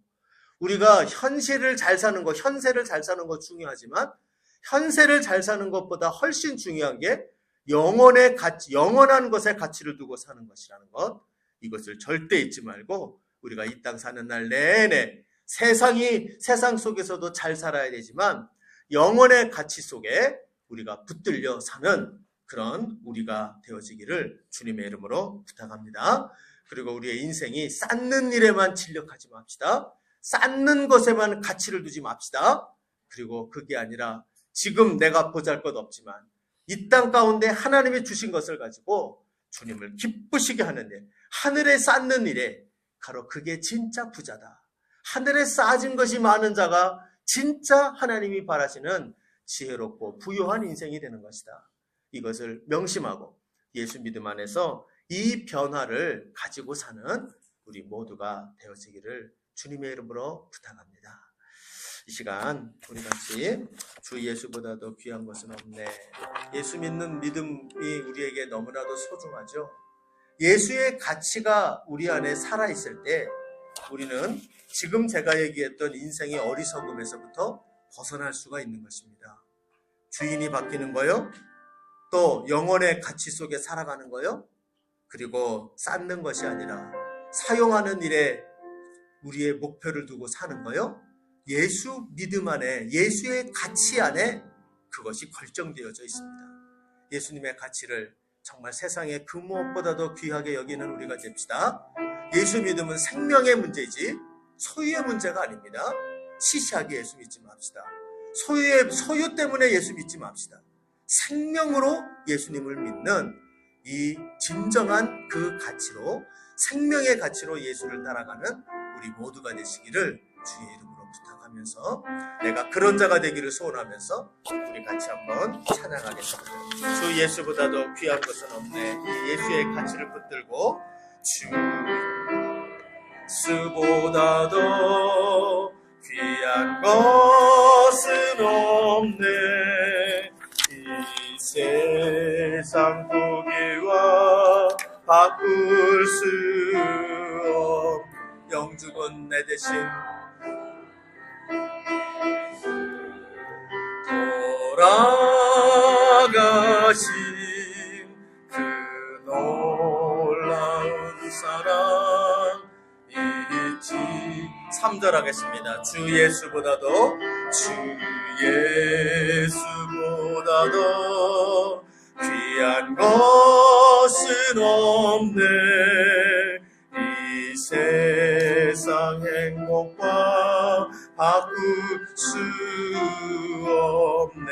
우리가 현실을 잘 사는 것, 현세를 잘 사는 것 중요하지만, 현세를 잘 사는 것보다 훨씬 중요한 게 영원의 가치, 영원한 것에 가치를 두고 사는 것이라는 것, 이것을 절대 잊지 말고 우리가 이 땅 사는 날 내내 세상 속에서도 잘 살아야 되지만 영원의 가치 속에 우리가 붙들려 사는 그런 우리가 되어지기를 주님의 이름으로 부탁합니다. 그리고 우리의 인생이 쌓는 일에만 진력하지 맙시다. 쌓는 것에만 가치를 두지 맙시다. 그리고 그게 아니라 지금 내가 보잘것없지만 이 땅 가운데 하나님이 주신 것을 가지고 주님을 기쁘시게 하는 일, 하늘에 쌓는 일에 바로 그게 진짜 부자다. 하늘에 쌓아진 것이 많은 자가 진짜 하나님이 바라시는 지혜롭고 부유한 인생이 되는 것이다. 이것을 명심하고 예수 믿음 안에서 이 변화를 가지고 사는 우리 모두가 되어지기를 주님의 이름으로 부탁합니다. 이 시간 우리 같이 주 예수보다도 귀한 것은 없네. 예수 믿는 믿음이 우리에게 너무나도 소중하죠. 예수의 가치가 우리 안에 살아있을 때 우리는 지금 제가 얘기했던 인생의 어리석음에서부터 벗어날 수가 있는 것입니다. 주인이 바뀌는 거요, 또 영혼의 가치 속에 살아가는 거요, 그리고 쌓는 것이 아니라 사용하는 일에 우리의 목표를 두고 사는 거요, 예수 믿음 안에, 예수의 가치 안에 그것이 결정되어져 있습니다. 예수님의 가치를 정말 세상의 그 무엇보다도 귀하게 여기는 우리가 됩시다. 예수 믿음은 생명의 문제이지 소유의 문제가 아닙니다. 시시하게 예수 믿지 맙시다. 소유 때문에 예수 믿지 맙시다. 생명으로 예수님을 믿는 이 진정한 그 가치로, 생명의 가치로 예수를 따라가는 우리 모두가 되시기를 주의 이름으로 부탁하면서, 내가 그런 자가 되기를 소원하면서 우리 같이 한번 찬양하겠습니다. 주 예수보다도 귀한 것은 없네. 이 예수의 가치를 붙들고, 주 예수보다도 귀한 것은 없네. 이 세상 포기와 바꿀 수 없. 영죽은 내 대신 돌아가신 그 놀라운 사랑 있지. 3절 하겠습니다. 주 예수보다도, 주 예수보다도 귀한 것은 없네. 이 세상 행복과 바꿀 수 없네.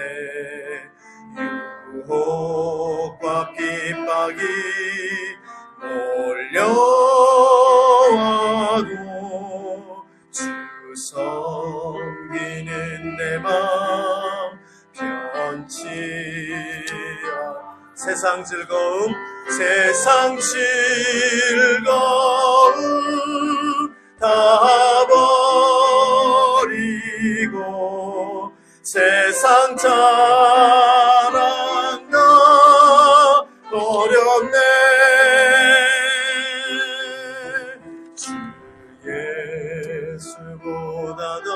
유혹과 핍박이 몰려와도 주 섬기는 내 마음 변치 않아. 세상 즐거움, 세상 즐거움 다 버리고 세상 자랑 다 버렸네. 주 예수보다도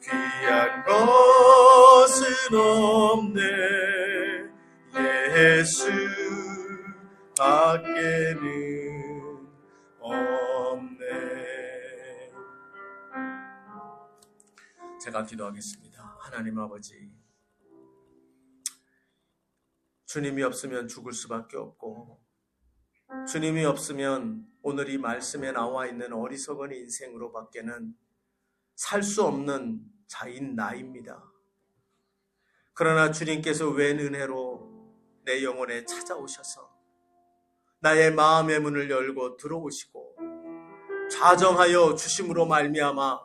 귀한 것은 없네. 예수 밖에는 없네. 제가 기도하겠습니다. 하나님 아버지, 주님이 없으면 죽을 수밖에 없고, 주님이 없으면 오늘 이 말씀에 나와 있는 어리석은 인생으로 밖에는 살 수 없는 자인 나입니다. 그러나 주님께서 웬 은혜로 내 영혼에 찾아오셔서 나의 마음의 문을 열고 들어오시고 좌정하여 주심으로 말미암아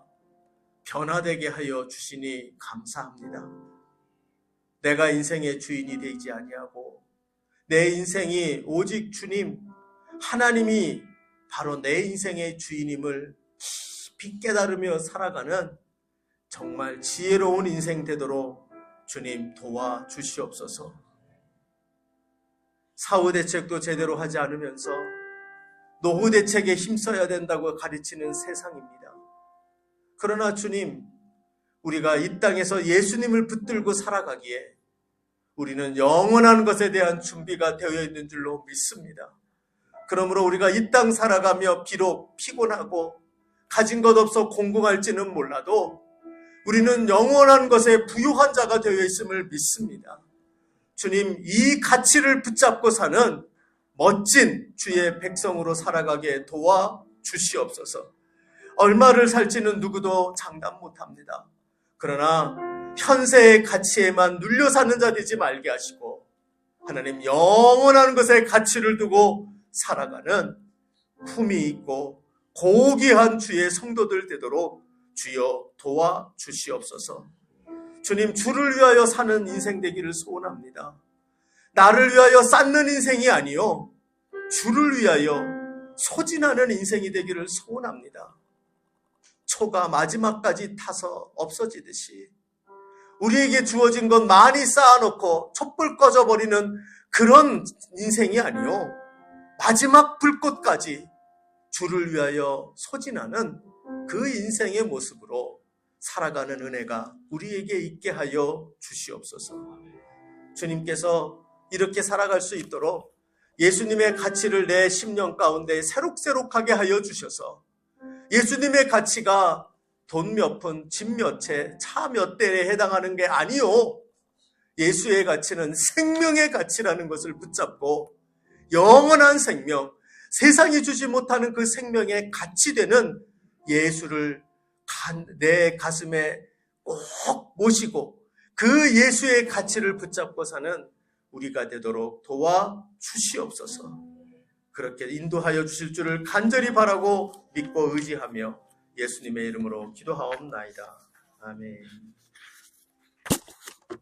변화되게 하여 주시니 감사합니다. 내가 인생의 주인이 되지 아니하고 내 인생이 오직 주님 하나님이 바로 내 인생의 주인임을 깊이 깨달으며 살아가는 정말 지혜로운 인생 되도록 주님 도와주시옵소서. 사후 대책도 제대로 하지 않으면서 노후 대책에 힘써야 된다고 가르치는 세상입니다. 그러나 주님, 우리가 이 땅에서 예수님을 붙들고 살아가기에 우리는 영원한 것에 대한 준비가 되어 있는 줄로 믿습니다. 그러므로 우리가 이 땅 살아가며 비록 피곤하고 가진 것 없어 공공할지는 몰라도 우리는 영원한 것에 부유한 자가 되어 있음을 믿습니다. 주님, 이 가치를 붙잡고 사는 멋진 주의 백성으로 살아가게 도와주시옵소서. 얼마를 살지는 누구도 장담 못합니다. 그러나 현세의 가치에만 눌려 사는 자 되지 말게 하시고 하나님 영원한 것에 가치를 두고 살아가는 품이 있고 고귀한 주의 성도들 되도록 주여 도와주시옵소서. 주님, 주를 위하여 사는 인생 되기를 소원합니다. 나를 위하여 쌓는 인생이 아니요 주를 위하여 소진하는 인생이 되기를 소원합니다. 초가 마지막까지 타서 없어지듯이 우리에게 주어진 것 많이 쌓아놓고 촛불 꺼져버리는 그런 인생이 아니요 마지막 불꽃까지 주를 위하여 소진하는 그 인생의 모습으로 살아가는 은혜가 우리에게 있게 하여 주시옵소서. 주님께서 이렇게 살아갈 수 있도록 예수님의 가치를 내 심령 가운데 새록새록하게 하여 주셔서 예수님의 가치가 돈 몇 푼, 집 몇 채, 차 몇 대에 해당하는 게 아니요. 예수의 가치는 생명의 가치라는 것을 붙잡고 영원한 생명, 세상이 주지 못하는 그 생명의 가치 되는 예수를 내 가슴에 꼭 모시고 그 예수의 가치를 붙잡고 사는 우리가 되도록 도와주시옵소서. 그렇게 인도하여 주실 줄을 간절히 바라고 믿고 의지하며 예수님의 이름으로 기도하옵나이다. 아멘.